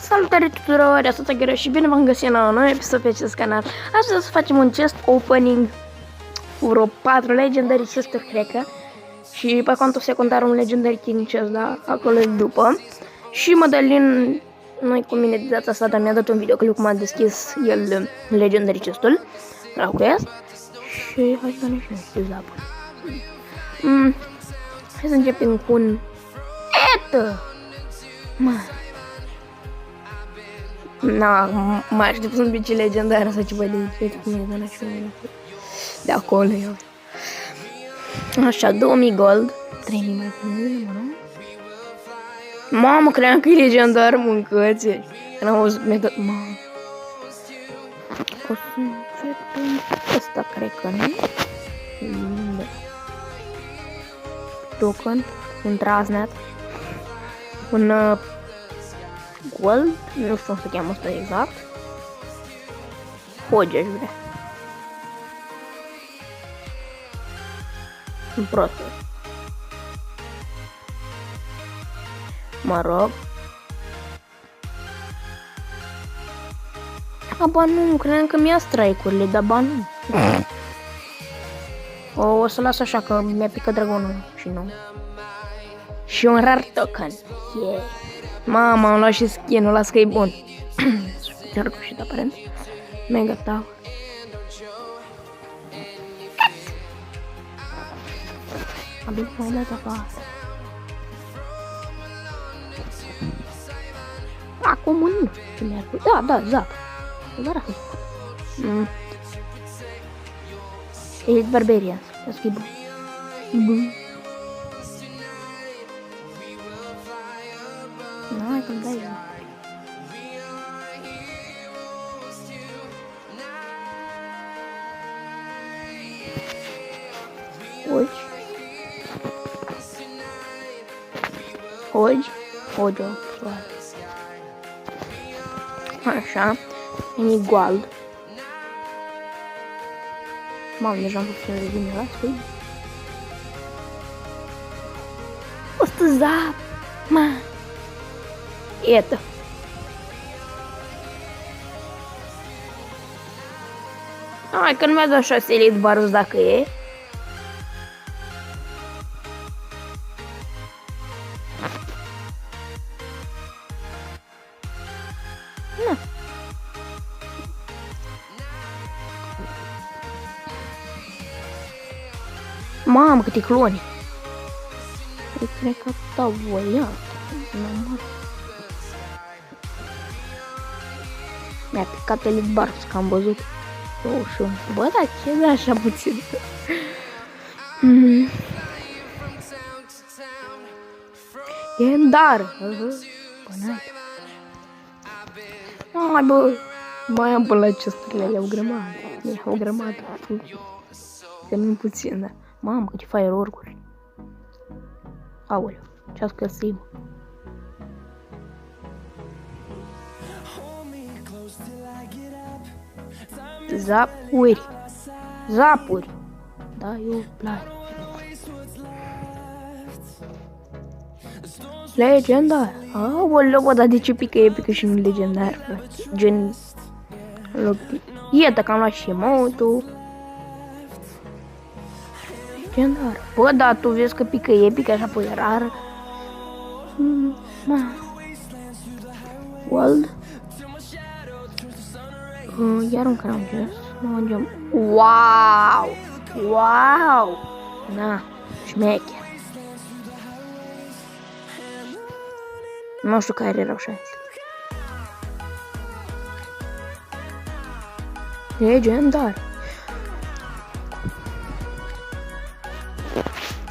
Salutare tuturor, eu sunt Aghiera și bine v-am găsit la un nou episod pe acest canal. Astăzi o să facem un chest opening cu vreo 4 legendary chest-uri, cred că. Și pe contul secundar un legendary king chest, da, acolo după. Și Mădălin nu-i cu mine de data asta, dar mi-a dat un videoclip cum a deschis el legendary chest-ul la quest. Și hai să ne și zapul. Hai să începem cu un etă. Mă aștept să-mi bici legendară sau ceva de diferit cum e de așa de acolo eu. Așa, 2000 gold, 3000 mai puțin, mă rog. Mamă, cream că e legendar, mâncățe. Când am auzit metod, mamă. O să începem ăsta, cred că nu. Token, un trasnet, un gold, nu știu cum se cheamă asta exact. Hoge, aș vrea. Un prosper. Mă rog. Ba nu, credeam că mi-a strike-urile, dar ba nu. O să las așa că mi-a picat dragonul și nu. Și un rar token. Yeah. Mama, am luat și skin-ul, las că e bun. Ți-a răcușit aparent. Mega tower. Abia mai dat afară. Acum nu știu ce mi-ar fi. Da, zap. Doar a fost. Elite Barbarians. Asta e bun. Bun. Hai că-mi dai eu. Hogi. Așa. E gold. Mamă, deja am pus să revine la sfânt. O să zap. Ma. Это. Hai că nu mi-a dat 6 elite barus dacă e. Na. Mamă, câte cloni. Eu cred că atâta voia. Mi-a picat elite barus, că am văzut. Ușor. Bă, da, ce de așa puțin? E în dar. Hai, bă. Mai am până la chesturile, le-au grămadă. Le-au grămadă. Semn puțin, da. Mamă, câte firework-uri. Aoleu, ce-ați găsit, mă? Zapuri. Da, eu plac. Legendar. Aoleu, bă, dar de ce pică epică și nu legendar, frate? Gen... Iată că am luat și emote-ul. Legendar. Bă, da, tu vezi că pică epică, așa apoi rar. World. Iar un crown chest. Wow! Na, șmecher. Nu știu care erau șanse. Legendar.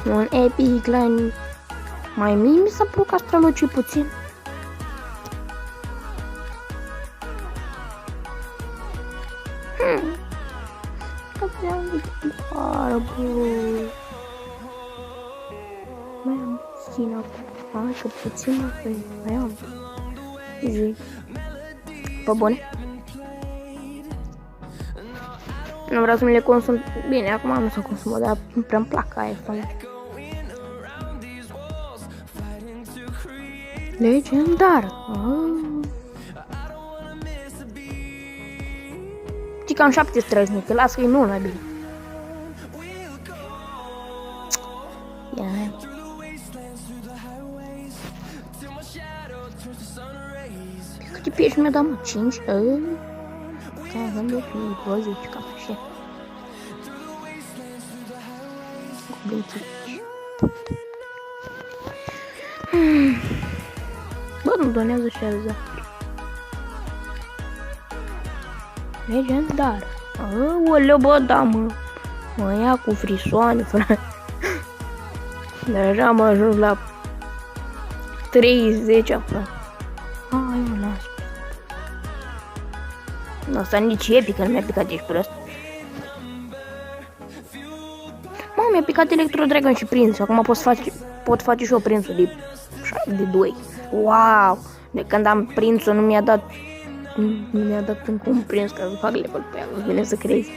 Un epic line. Mai mie mi s-a părut că a strălucit puțin. Mai am puțin acum. Hai că puțin mai am. Pe bune. Nu vreau să mi le consum. Bine, acum nu se consumă, dar prea-mi plac aia asta. Legendar. Știi că am 7 străznic, că las că e mult mai bine. Ia. Câte pieși mi-a dat, mă? 5? Da, am de fi 20, cam așa. Bă, nu donează și alza. Legendar. Aoleu, bă, da, mă. Mă ia cu frisoane, frate. Deja am ajuns la 30 aproape. Hai, mă, las. Nu, asta nici epică, nu mi-a picat, ești prost. Mă, mi-a picat Electro Dragon și Prinț. Acum pot face și eu Prințul de 2. Wow! De când am Prințul nu mi-a dat încă un Prinț ca să fac level pe el. Nu vine să crezi.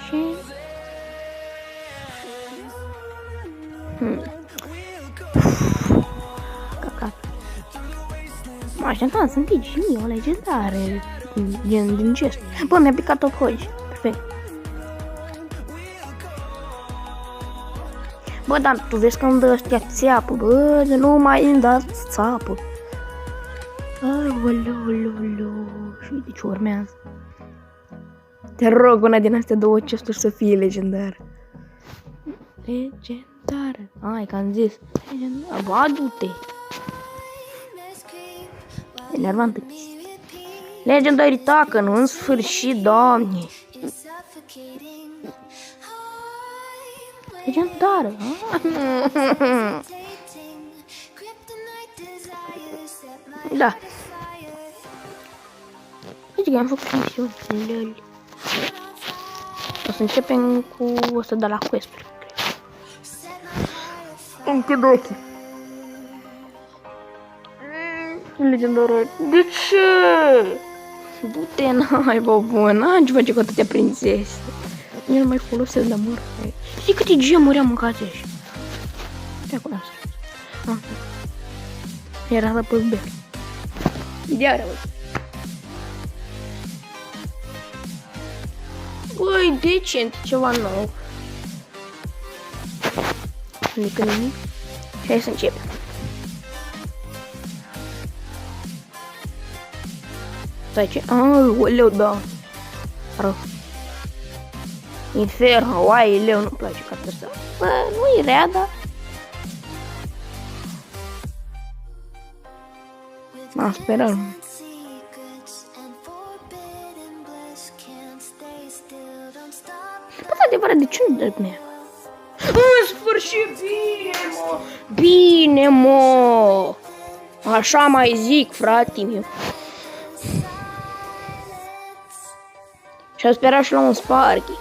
Și... Cacat. Mă așteptam, sunt genii, o legendare din gest. Bă, mi-a picat top hoji. Perfect. Bă, dar tu vezi când ăstea țeapă, bă, de nu mai îmi dați țapă. Aoleu, și de ce urmează? Te rog, una din astea două chesturi să fie legendară. Legendară. Ai, că am zis. Legendară. Bă, adu-te. Enervantă. Legendary Taken, în sfârșit, doamne. Legendară. Da. Deci că am făcut misiuni. Lol. O să începem cu o să da la quest-uri. Închid ochii. Legendară. De ce? Du-te, n-ai, bă, n-am ce face cu atâtea prințese. Eu nu mai folosesc de amor. Știi câte gemuri am mâncat aici? Ce acolo asta? Era la păzbe. Ideală, bă. Băi, decent, ceva nou. Nică nimic. Și hai să începem. Stai ce? Oleu, da. Rău. Inferno, oai, leu, nu-mi place ca asta. Bă, nu-i rea, dar... M-am sperat. Bă, adevărat, de ce nu dă mea? În sfârșit, bine, mă! Bine, mă! Așa mai zic, frate meu. Și-am sperat și la un Sparky.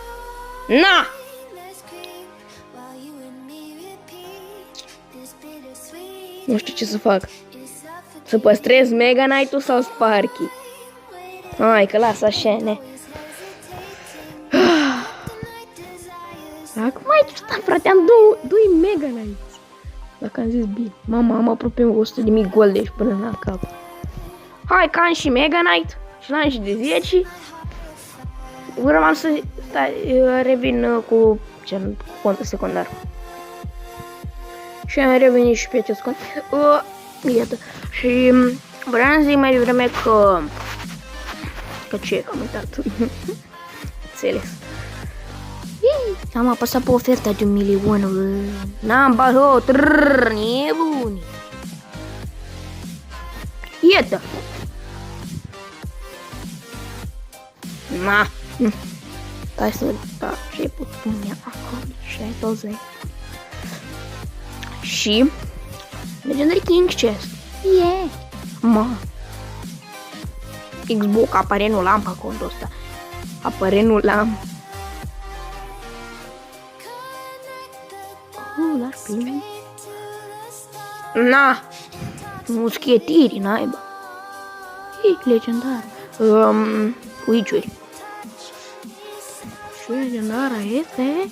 Na! Nu știu ce să fac. Să păstrez Mega Knight-ul sau Sparky? Hai că lasă așa, ne. Acum aici stai, frate, am doi Mega Knights. Dacă am zis bine. Mama, am aproape 100.000 gold deci până la cap. Hai că am și Mega Knight. Și l-am și de 10. Urmam să revin cu contul secundar. Și am revenit și pe acest cont. Iată. Și vreau să zic mai devreme că ce, că am uitat. Înțeles. Am apăsat pe oferta de 1.000.000. N-am bani, nebuni. Iată. Na. Stai să da, ce pot pune acolo și ai toze. Și Legendary King Chest. Yeah. Ma. Xbox apare nu l-am pe contul ăsta. Apare nu l-am. L-ar fi. Na. Muschetirii, naiba. E legendar. Witch-uri. Și legendara este...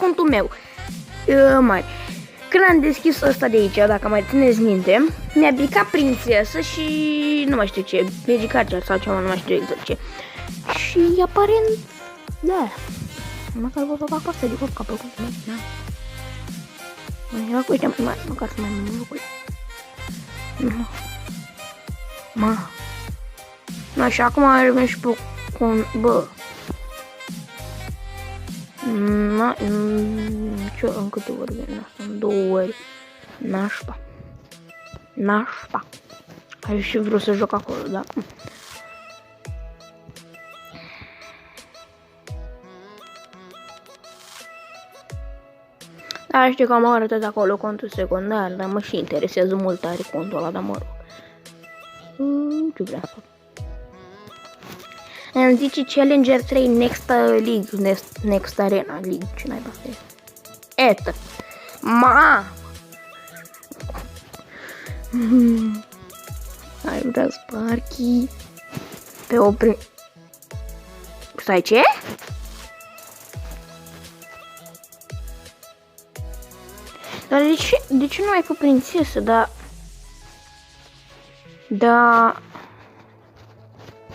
contul meu. Mai. Când am deschis ăsta de aici, dacă mai țineți minte, mi-a picat prințesă și nu mai știu ce, Magikarp sau ceva, nu mai știu exact ce. Și aparent, da, măcar vă fac asta de fapt, capul, da. Uite, măcar să mai mă lucruri. Ma, și acum avem și pe bă. Ce, în câte ori vine asta? În 2 ori. Nașpa. Aș și vreau să joc acolo, da? Da, știu că am arătat acolo contul secundar, dar mă și interesează mult tare contul ăla, dar mă rog. Ce vreau să fac? Îmi zice Challenger 3 Next League, Next Arena League, ce naiba asta e? Etă! Ma! Ai vrea Sparky pe o Stai, ce? Dar de ce nu ai pe prințesă, da...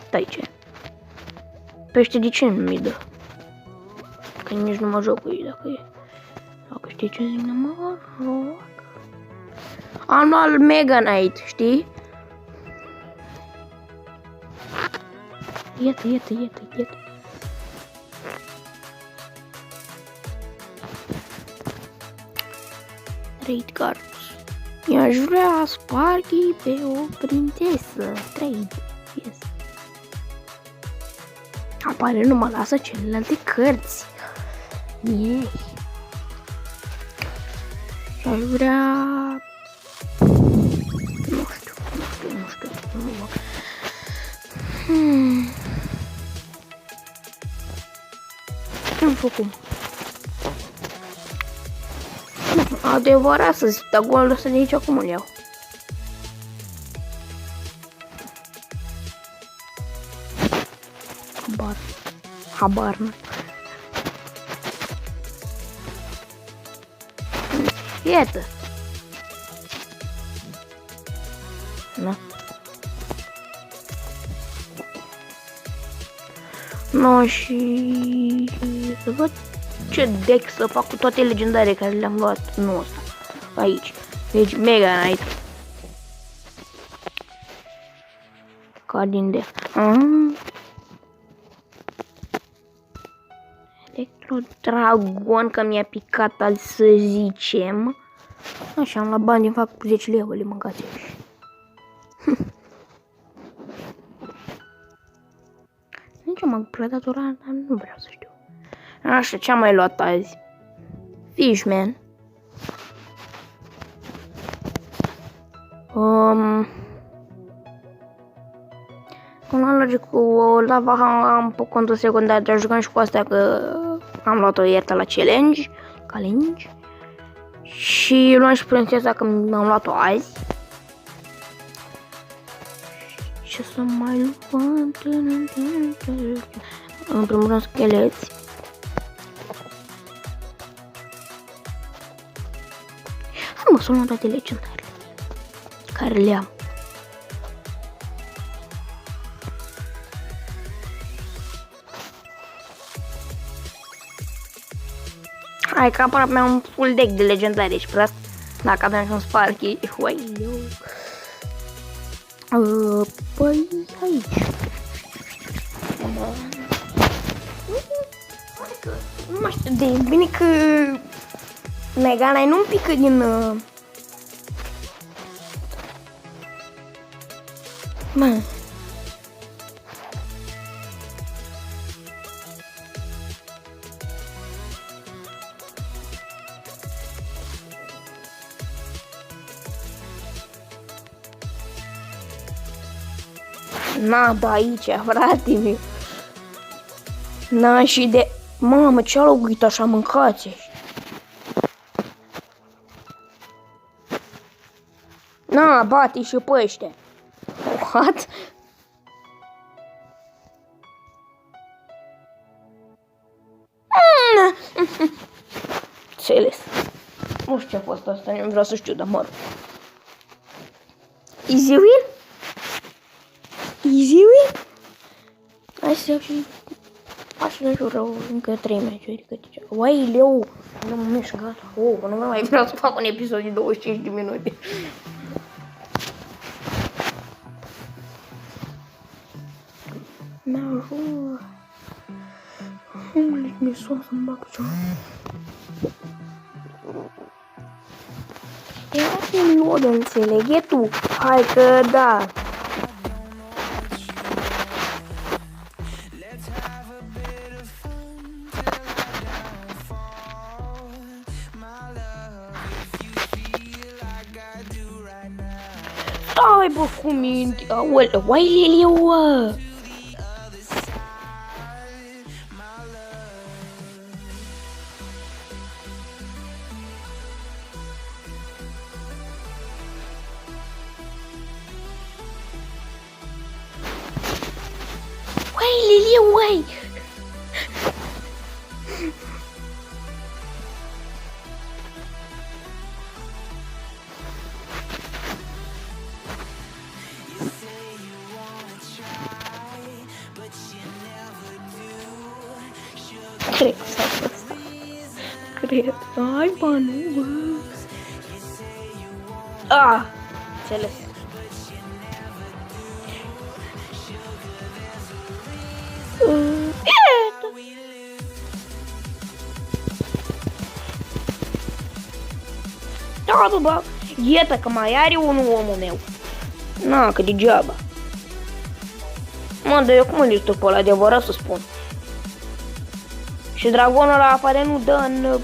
Stai, ce? Pe ăștia de ce nu mi dă? Că nici nu mă joc cu ei, dacă știi ce zic, nu mă joc. Am luat Mega Knight, știi? Iată. Trade cards. I-aș vrea Sparky pe o prințesă. Trade. Yes. Apare, nu mă lasă celelalte cărți. Yes. Și-aș vrea... Nu știu. Ce-am făcut? Adevărat să zic, dar golul ăsta de aici acum îl iau. Habar nu. Iată. Na. No, și să văd ce deck să fac cu toate legendare care le-am luat. Nu ăsta. Aici. Deci Mega Knight. Ca din de. Electro-Dragon, că mi-a picat al să zicem. Așa, am la bani din fac 10 lei, mâncați aici. Nici am predatora, dar nu vreau să știu. Așa, ce am mai luat azi? Fishman. Cum alege cu lava am pe contul secundar, dar jucăm și cu astea că am luat-o iertă la challenge. Și luăm și prințesa că am luat-o azi. Ce să mai luăm? În primul rând scheleți. Hai mă, să luăm toate legendarile care le am. Hai că aproape mi-am un full deck de legendare și prost. Dacă avem și un Sparky. Păi aici. Nu mai știu de bine că Mega Knight nu-mi pică din... Mă. Na, da, aici, frate meu. Na, și de... Mamă, ce-a loguit așa, mâncați. Na, bate și pe ăștia. What? înțeles. Nu știu ce a fost asta, nu vreau să știu, dar mă rog. Easy win? Easy win? Hai să iau și... Așa nu jură încă 3 meciuri. Uai, leu! Nu mă mișc, gata. Nu mai vreau să fac un episod de 25 de minute. Mi-ajung. Mi-e somn să-mi bag piciorul. Era nu o de înțeleg, e tu. Hai că da. Stai bă cu minte. Aoleu, uai Liliu. Uai Liliu, uai. Cred că s-a fost. Cred. Ai, bă, nu, bă. Înțeles. Da, bă, iată că mai are unul omul meu. Na, că degeaba. Mă, dar eu cum îl ești pe ăla, adevărat să spun. Și dragonul ăla apare nu dă în...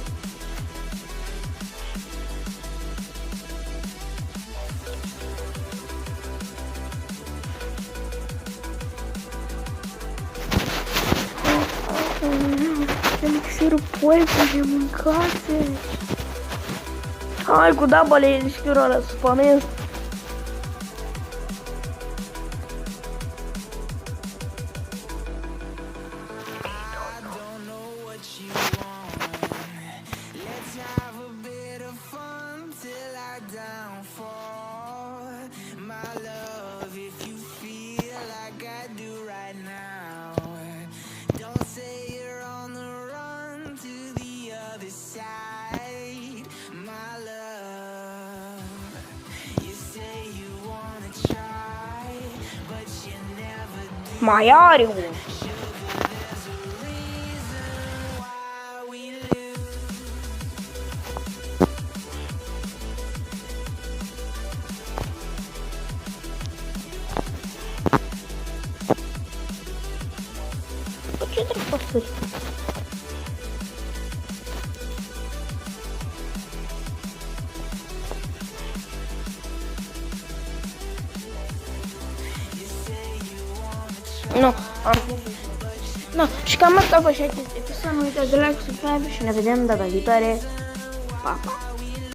Elixirul poetului de mâncase. Hai cu dabale elixirul ăla să spamez. Mai are unul. Ce trebuie păsări? Nu, Nu, și cam asta a fost și acest episod. Nu uitați de like, subscribe și ne vedem data viitoare. Pa, pa!